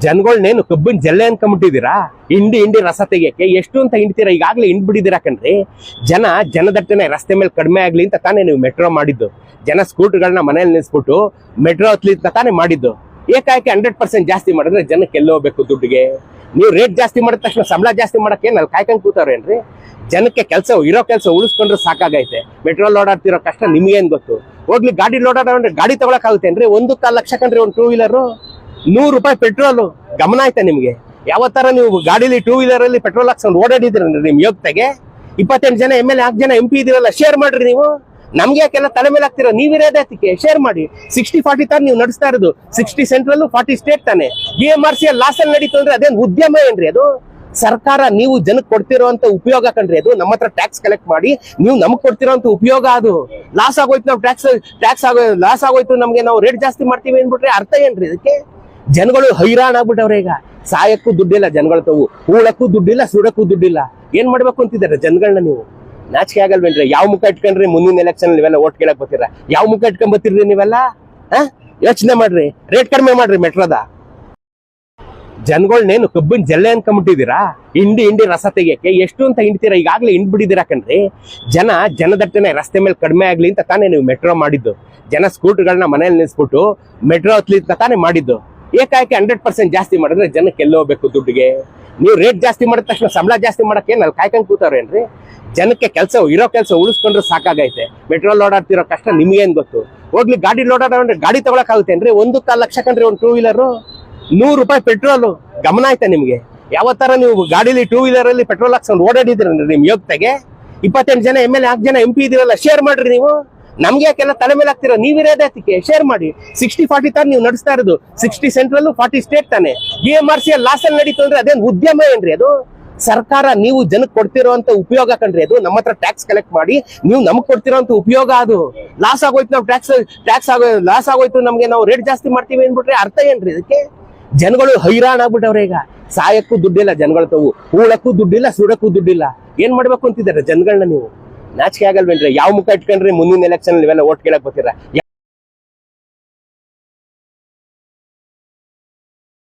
ಜನಗಳನ್ನೇನು ಕಬ್ಬಿನ ಜಲ್ಲೆ ಅನ್ಕೊಂಬಿಟ್ಟಿದ್ದೀರಾ? ಹಿಂಡಿ ರಸ ತೆಗಿಯಕ್ಕೆ ಎಷ್ಟು ಅಂತ ಹಿಂಡ್ತೀರಾ? ಈಗಾಗಲೇ ಹಿಂಡ್ಬಿಟ್ಟಿದ್ದೀರಾ ಕಣ್ರಿ. ಜನದಟ್ಟಣೆ ರಸ್ತೆ ಮೇಲೆ ಕಡಿಮೆ ಆಗ್ಲಿ ಅಂತ ತಾನೇ ನೀವು ಮೆಟ್ರೋ ಮಾಡಿದ್ದು. ಜನ ಸ್ಕೂಟರ್ಗಳನ್ನ ಮನೇಲಿ ನಿಲ್ಸ್ಬಿಟ್ಟು ಮೆಟ್ರೋ ಹತ್ಲಿ ಅಂತ ತಾನೇ ಮಾಡಿದ್ದು. ಏಕಾಏಕಿ 100% ಜಾಸ್ತಿ ಮಾಡಿದ್ರೆ ಜನಕ್ಕೆ ಎಲ್ಲಿ ಹೋಗ್ಬೇಕು ದುಡ್ಡಿಗೆ? ನೀವು ರೇಟ್ ಜಾಸ್ತಿ ಮಾಡಿದ ತಕ್ಷಣ ಸಂಬಳ ಜಾಸ್ತಿ ಮಾಡಕ್ಕೆ ಅಲ್ಲಿ ಕಾಯ್ಕೊಂಡು ಕೂತಾರೇನ್ರಿ? ಜನಕ್ಕೆ ಇರೋ ಕೆಲಸ ಉಳಿಸ್ಕೊಂಡ್ರೆ ಸಾಕಾಗೈತೆ. ಮೆಟ್ರೋಲ್ ಓಡಾಡ್ತಿರೋ ಕಷ್ಟ ನಿಮ್ಗೇನ್ ಗೊತ್ತು? ಹೋಗ್ಲಿ ಗಾಡಿ ಓಡಾಡೋದ್ರೆ ಗಾಡಿ ತಗೊಳಕಾಗುತ್ತೇನ್ರಿ? 1.25 ಲಕ್ಷ ಕಂಡ್ರಿ ಒಂದು ಟೂ ವೀಲರು, 100 ರೂಪಾಯಿ ಪೆಟ್ರೋಲು. ಗಮನ ಆಯ್ತಾ ನಿಮ್ಗೆ? ಯಾವತ್ತರ ನೀವು ಗಾಡಿಲಿ ಟೂ ವೀಲರ್ ಅಲ್ಲಿ ಪೆಟ್ರೋಲ್ ಹಾಕ್ಸ್ಕೊಂಡು ಓಡಾಡಿದ್ರಿ ನಿಮ್ ಯೋಗ್ಯತೆಗೆ? 28 ಜನ MLA 4 ಜನ MP ಇದೀರಲ್ಲ, ಶೇರ್ ಮಾಡ್ರಿ ನೀವು. ನಮ್ಗೆ ಯಾಕೆಲ್ಲ ತಲೆ ಮೇಲೆ ಹಾಕ್ತಿರೋ? ನೀವಿರೋದಕ್ಕೆ ಶೇರ್ ಮಾಡಿ. 60-40 ತಾನು ನೀವು ನಡೆಸ್ತಾ ಇರೋದು. 60 ಸೆಂಟ್ರಲ್ 40 ಸ್ಟೇಟ್ ತಾನೆ. BMRC ಲಾಸ್ ಅಲ್ಲಿ ನಡೀತು ಅಂದ್ರೆ ಅದೇನ್ ಉದ್ಯಮ ಏನ್ರಿ ಅದು? ಸರ್ಕಾರ ನೀವು ಜನಕ್ಕೆ ಕೊಡ್ತಿರೋಂತ ಉಪಯೋಗ ಕಣ್ರಿ ಅದು. ನಮ್ಮ ಹತ್ರ ಟ್ಯಾಕ್ಸ್ ಕಲೆಕ್ಟ್ ಮಾಡಿ ನೀವು ನಮಗ್ ಕೊಡ್ತಿರೋಂತ ಉಪಯೋಗ ಅದು. ಲಾಸ್ ಆಗೋಯ್ತು, ನಾವು ಟ್ಯಾಕ್ಸ್ ಲಾಸ್ ಆಗೋಯ್ತು ನಮ್ಗೆ, ನಾವು ರೇಟ್ ಜಾಸ್ತಿ ಮಾಡ್ತೀವಿ ಅಂದ್ಬಿಟ್ರೆ ಅರ್ಥ ಏನ್ರಿ ಇದಕ್ಕೆ? ಜನಗಳು ಹೈರಾಣ ಆಗ್ಬಿಟ್ಟವ್ರೆ. ಈಗ ಸಾಯಕ್ಕೂ ದುಡ್ಡಿಲ್ಲ ಜನಗಳು ತಾವು, ಹೂಳಕ್ಕೂ ದುಡ್ಡಿಲ್ಲ, ಸುಡಕ್ಕೂ ದುಡ್ಡಿಲ್ಲ. ಏನ್ ಮಾಡ್ಬೇಕು ಅಂತಿದ್ದಾರೆ ಜನಗಳನ್ನ ನೀವು? ನಾಚಿಕೆ ಆಗಲ್ವೇನ್ರಿ? ಯಾವ ಮುಖ ಇಟ್ಕೊಂಡ್ರಿ ಮುಂದಿನ ಎಲೆಕ್ಷನ್ ನೀವೆಲ್ಲ ಓಟ್ ಕೇಳಕ್ ಬರ್ತೀರಾ? ಯಾವ ಮುಖ ಇಟ್ಕೊಂಡ್ ಬರ್ತೀರಿ ನೀವೆಲ್ಲ? ಯೋಚನೆ ಮಾಡ್ರಿ, ರೇಟ್ ಕಡಿಮೆ ಮಾಡ್ರಿ ಮೆಟ್ರೋದ. ಜನಗಳನ್ನೇನು ಕಬ್ಬಿನ ಜಲ್ಲೆ ಅನ್ಕೊಂಬಿಟ್ಟಿದ್ದೀರಾ? ಹಿಂಡಿ ರಸ ತೆಗಿಯಕ್ಕೆ ಎಷ್ಟು ಅಂತ ಹಿಂಡ್ತೀರಾ? ಈಗಾಗಲೇ ಹಿಂಡ್ಬಿಟ್ಟಿದ್ದೀರಾ ಕಣ್ರಿ. ಜನದಟ್ಟಣೆ ರಸ್ತೆ ಮೇಲೆ ಕಡಿಮೆ ಆಗ್ಲಿ ಅಂತ ತಾನೇ ನೀವು ಮೆಟ್ರೋ ಮಾಡಿದ್ದು. ಜನ ಸ್ಕೂಟರ್ಗಳನ್ನ ಮನೇಲಿ ನಿಲ್ಸ್ಬಿಟ್ಟು ಮೆಟ್ರೋ ಹತ್ಲಿ ಅಂತ ತಾನೇ ಮಾಡಿದ್ದು. ಏಕಾಏಕಿ 100% ಜಾಸ್ತಿ ಮಾಡಿದ್ರೆ ಜನಕ್ಕೆ ಎಲ್ಲಿ ಹೋಗ್ಬೇಕು ದುಡ್ಡಿಗೆ? ನೀವು ರೇಟ್ ಜಾಸ್ತಿ ಮಾಡಿದ ತಕ್ಷಣ ಸಂಬಳ ಜಾಸ್ತಿ ಮಾಡಕ್ಕೆ ಅಲ್ಲಿ ಕಾಯ್ಕೊಂಡು ಕೂತಾರೇನ್ರಿ? ಜನಕ್ಕೆ ಇರೋ ಕೆಲಸ ಉಳಿಸ್ಕೊಂಡ್ರೆ ಸಾಕಾಗೈತೆ. ಮೆಟ್ರೋಲ್ ಓಡಾಡ್ತಿರೋ ಕಷ್ಟ ನಿಮ್ಗೇನ್ ಗೊತ್ತು? ಹೋಗ್ಲಿ ಗಾಡಿ ಓಡಾಡೋದ್ರೆ ಗಾಡಿ ತಗೊಳಕಾಗುತ್ತೇನ್ರಿ? 1.25 ಲಕ್ಷ ಕಂಡ್ರಿ ಒಂದು ಟೂ ವೀಲರು, 100 ರೂಪಾಯಿ ಪೆಟ್ರೋಲು. ಗಮನ ಆಯ್ತಾ ನಿಮ್ಗೆ? ಯಾವತ್ತರ ನೀವು ಗಾಡಿಲಿ ಟೂ ವೀಲರ್ ಅಲ್ಲಿ ಪೆಟ್ರೋಲ್ ಹಾಕ್ಸ್ಕೊಂಡು ಓಡಾಡಿದ್ರಿ ನಿಮ್ ಯೋಗ್ಯತೆಗೆ? 28 ಜನ MLA 4 ಜನ MP ಇದೀರಲ್ಲ, ಶೇರ್ ಮಾಡ್ರಿ ನೀವು. ನಮ್ಗೆ ಯಾಕೆಲ್ಲ ತಲೆ ಮೇಲೆ ಹಾಕ್ತಿರೋ? ನೀವಿರೋದಕ್ಕೆ ಶೇರ್ ಮಾಡಿ. 60-40 ತಾನು ನೀವು ನಡೆಸ್ತಾ ಇರೋದು. 60 ಸೆಂಟ್ರಲ್ 40 ಸ್ಟೇಟ್ ತಾನೆ. BMRC ಲಾಸ್ ಅಲ್ಲಿ ನಡೀತು ಅಂದ್ರೆ ಅದೇನ್ ಉದ್ಯಮ ಏನ್ರಿ ಅದು? ಸರ್ಕಾರ ನೀವು ಜನಕ್ಕೆ ಕೊಡ್ತಿರೋಂತ ಉಪಯೋಗ ಕಣ್ರಿ ಅದು. ನಮ್ಮ ಹತ್ರ ಟ್ಯಾಕ್ಸ್ ಕಲೆಕ್ಟ್ ಮಾಡಿ ನೀವು ನಮಗ್ ಕೊಡ್ತಿರೋಂತ ಉಪಯೋಗ ಅದು. ಲಾಸ್ ಆಗೋಯ್ತು, ನಾವು ಲಾಸ್ ಆಗೋಯ್ತು ನಮ್ಗೆ, ನಾವು ರೇಟ್ ಜಾಸ್ತಿ ಮಾಡ್ತೀವಿ ಅಂದ್ಬಿಟ್ರೆ ಅರ್ಥ ಏನ್ರಿ ಇದಕ್ಕೆ? ಜನಗಳು ಹೈರಾಣ ಆಗ್ಬಿಟ್ಟವ್ರೆ. ಈಗ ಸಾಯಕ್ಕೂ ದುಡ್ಡಿಲ್ಲ ಜನಗಳು ತಾವು, ಹೂಳಕ್ಕೂ ದುಡ್ಡಿಲ್ಲ, ಸುಡಕ್ಕೂ ದುಡ್ಡಿಲ್ಲ. ಏನ್ ಮಾಡ್ಬೇಕು ಅಂತಿದ್ದಾರೆ ಜನಗಳನ್ನ ನೀವು? ನಾಚಿಕೆ ಆಗಲ್ವೇನ್ರಿ? ಯಾವ ಮುಖ ಇಟ್ಕೊಂಡ್ರಿ ಮುಂದಿನ ಎಲೆಕ್ಷನ್ ನೀವೆಲ್ಲ ಓಟ್ ಕೇಳಕ್ ಬರ್ತೀರಾ?